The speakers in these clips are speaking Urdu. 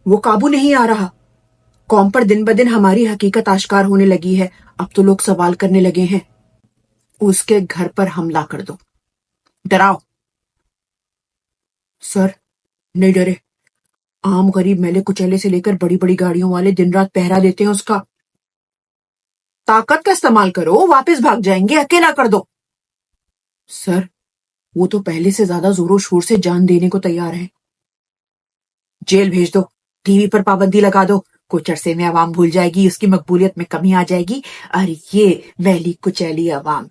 وہ قابو نہیں آ رہا. قوم پر دن بدن ہماری حقیقت آشکار ہونے لگی ہے. اب تو لوگ سوال کرنے لگے ہیں. اس کے گھر پر حملہ کر دو. ڈراؤ. سر نہیں ڈرے. عام غریب میلے کچیلے سے لے کر بڑی بڑی گاڑیوں والے دن رات پہرا دیتے ہیں اس کا. طاقت کا استعمال کرو، واپس بھاگ جائیں گے. اکیلا کر دو. سر وہ تو پہلے سے زیادہ زور و شور سے جان دینے کو تیار ہے. جیل بھیج دو. ٹی وی پر پابندی لگا دو. کچھ عرصے میں عوام بھول جائے گی، اس کی مقبولیت میں کمی آ جائے گی، اور یہ میلی کچیلی عوام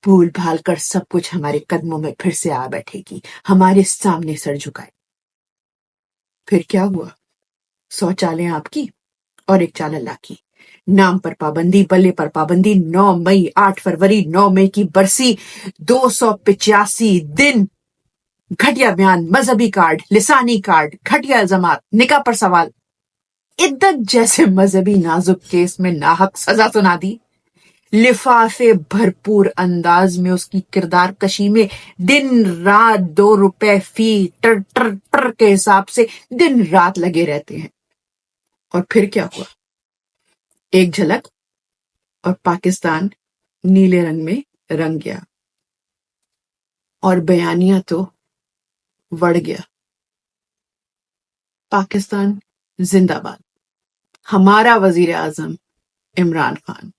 بھول بھال کر سب کچھ ہمارے قدموں میں پھر سے آ بیٹھے گی، ہمارے سامنے سر جھکائے. پھر کیا ہوا؟ 100 چالیں آپ کی اور 1 چال اللہ کی. نام پر پابندی، بلے پر پابندی. 9 مئی، 8 فروری، 9 مئی کی برسی، 285 دن. گھٹیا بیان، مذہبی کارڈ، لسانی کارڈ، گھٹیا الزامات، نکاح پر سوال. عدت جیسے مذہبی نازک کیس میں ناحق سزا سنا دی. لفافے بھرپور انداز میں اس کی کردار کشی میں دن رات 2 روپے فی ٹر ٹر ٹر کے حساب سے دن رات لگے رہتے ہیں. اور پھر کیا ہوا؟ ایک جھلک اور پاکستان نیلے رنگ میں رنگ گیا، اور بیانیہ تو وڑ گیا. پاکستان زندہ باد. ہمارا وزیر اعظم عمران خان.